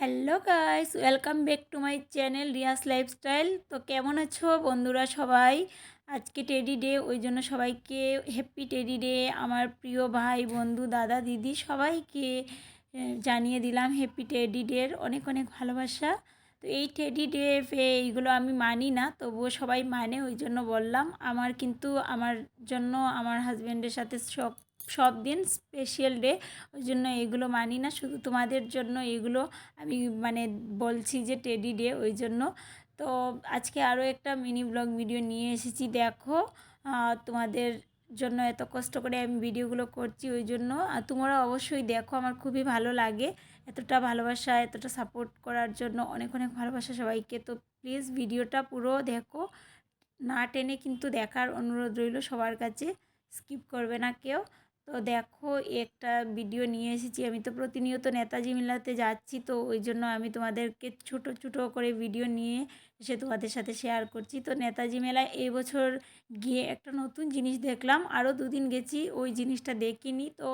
Hello guys, welcome back to my channel Riya's lifestyle. তো কেমন আছো বন্ধুরা সবাই? আজকে টেডি ডে, ওই জন্য সবাইকে হ্যাপি টেডি ডে। আমার প্রিয় ভাই বন্ধু দাদা দিদি সবাইকে জানিয়ে দিলাম হ্যাপি টেডি ডের অনেক অনেক ভালোবাসা। তো এই টেডি ডে এইগুলো আমি মানি না, তবুও সবাই মানে, ওই জন্য বললাম। আমার কিন্তু আমার জন্য আমার হাজব্যান্ডের সাথে সব সব দিন স্পেশাল ডে, ওই জন্য এগুলো মানি না। শুধু তোমাদের জন্য এগুলো আমি মানে বলছি যে টেডি ডে, ওই জন্য। তো আজকে আরও একটা মিনি ব্লগ ভিডিও নিয়ে এসেছি, দেখো। তোমাদের জন্য এত কষ্ট করে আমি ভিডিওগুলো করছি, ওই জন্য। আর তোমরা অবশ্যই দেখো, আমার খুবই ভালো লাগে এতটা ভালোবাসা, এতটা সাপোর্ট করার জন্য অনেক অনেক ভালোবাসা সবাইকে। তো প্লিজ ভিডিওটা পুরো দেখো, না টেনে কিন্তু দেখার অনুরোধ রইল সবার কাছে, স্কিপ করবে না কেউ। তো দেখো, একটা ভিডিও নিয়ে এসেছি। আমি তো প্রতিনিয়ত নেতাজি মেলাতে যাচ্ছি, তো ওই জন্য আমি তোমাদেরকে ছোট ছোট করে ভিডিও নিয়ে এসে তোমাদের সাথে শেয়ার করছি। তো নেতাজি মেলায় এই বছর গিয়ে একটা নতুন জিনিস দেখলাম। আরও দুদিন গেছি, ওই জিনিসটা দেখিনি। তো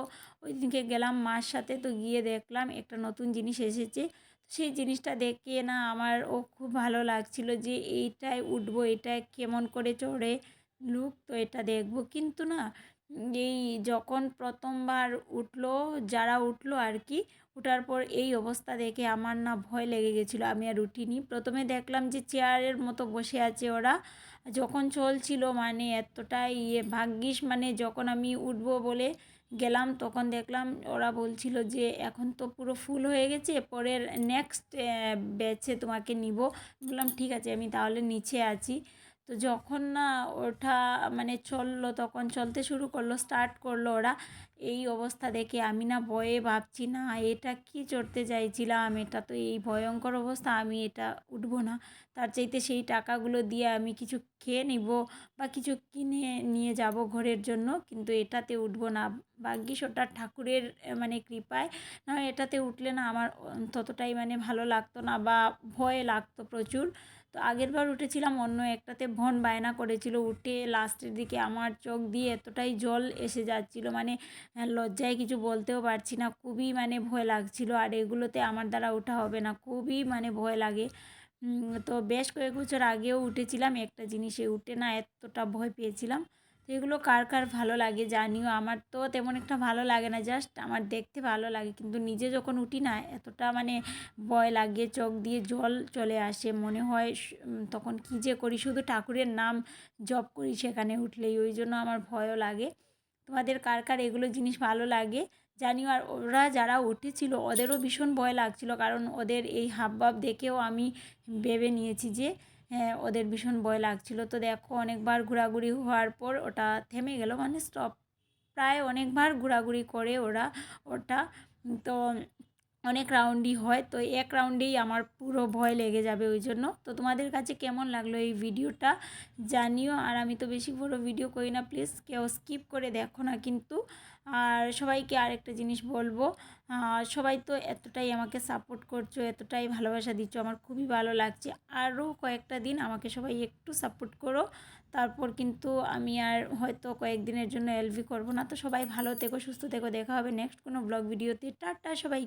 ওই দিনকে গেলাম মার সাথে, তো গিয়ে দেখলাম একটা নতুন জিনিস এসেছে। সেই জিনিসটা দেখে না আমার খুব ভালো লাগছিল যে এইটায় উঠবো, এটা কেমন করে চড়ে লুক, তো এটা দেখবো। কিন্তু না, এই যখন প্রথমবার উঠলো, যারা উঠলো আর কি, ওঠার পর এই অবস্থা দেখে আমার না ভয় লেগে গেছিলো, আমি আর উঠিনি। প্রথমে দেখলাম যে চেয়ারের মতো বসে আছে ওরা, যখন চলছিল মানে এতটাই ভাগ্যিস, মানে যখন আমি উঠবো বলে গেলাম তখন দেখলাম ওরা বলছিল যে এখন তো পুরো ফুল হয়ে গেছে, পরের নেক্সট ব্যাচে তোমাকে নিব। বললাম ঠিক আছে, আমি তাহলে নিচে আছি। তো যখন না ওঠা মানে চললো, তখন চলতে শুরু করলো, স্টার্ট করলো ওরা, এই অবস্থা দেখে আমি না ভয়ে ভাবছি, না এটা কি চড়তে চাইছিলাম, এটা তো এই ভয়ঙ্কর অবস্থা, আমি এটা উঠবো না। তার চাইতে সেই টাকাগুলো দিয়ে আমি কিছু খেয়ে নিব বা কিছু কিনে নিয়ে যাব ঘরের জন্য, কিন্তু এটাতে উঠবো না। ভাগ্যিস ওটা ঠাকুরের মানে কৃপায়, না এটাতে উঠলে না আমার ততটাই মানে ভালো লাগতো না, বা ভয় লাগতো প্রচুর। তো আগেরবার উঠেছিলাম অন্য একটাতে, ভন বায়না করেছিল উঠে, লাস্টের দিকে আমার চোখ দিয়ে এতটাই জল এসে যাচ্ছিল, মানে লজ্জায় কিছু বলতেও পারছি না, খুবই মানে ভয় লাগছিল। আর এগুলোতে আমার দ্বারা ওঠা হবে না, খুবই মানে ভয় লাগে। তো বেশ কয়েক বছর আগেও উঠেছিলাম, একটা জিনিসে উঠে না এতটা ভয় পেয়েছিলাম। তো এগুলো কার কার ভালো লাগে জানিও, আমার তো তেমন একটা ভালো লাগে না, জাস্ট আমার দেখতে ভালো লাগে, কিন্তু নিজে যখন উঠি না এতটা মানে ভয় লাগে, চোখ দিয়ে জল চলে আসে, মনে হয় তখন কী যে করি, শুধু ঠাকুরের নাম জপ করি সেখানে উঠলেই, ওই জন্য আমার ভয়ও লাগে। তোমাদের কার কার এগুলো জিনিস ভালো লাগে জানিও। আর ওরা যারা উঠেছিল ওদেরও ভীষণ ভয় লাগছিল, কারণ ওদের এই হাবভাব দেখেও আমি ভেবে নিয়েছি যে হ্যাঁ, ওদের ভীষণ ভয় লাগছিল। তো দেখো, অনেকবার ঘোরাঘুরি হওয়ার পর ওটা থেমে গেল, মানে স্টপ। প্রায় অনেকবার ঘোরাঘুরি করে ওরা ওটা। তো অনেক রাউন্ডই হয়, তো এক রাউন্ডেই আমার পুরো ভয় লেগে যাবে, ওই জন্য। তো তোমাদের কাছে কেমন লাগলো এই ভিডিওটা জানিও। আর আমি তো বেশি বড় ভিডিও করি না, প্লিজ কেউ স্কিপ করে দেখো না কিন্তু। আর সবাইকে আরেকটা জিনিস বলবো, সবাই তো এতটাই আমাকে সাপোর্ট করছো, এতটাই ভালোবাসা দিচ্ছ, আমার খুবই ভালো লাগছে। আরও কয়েকটা দিন আমাকে সবাই একটু সাপোর্ট করো, তারপর কিন্তু আমি আর হয়তো কয়েকদিনের জন্য এলভি করব না। তো সবাই ভালো থেকো, সুস্থ থেকো, দেখা হবে নেক্সট কোনো ব্লগ ভিডিওতে। টাটা সবাই।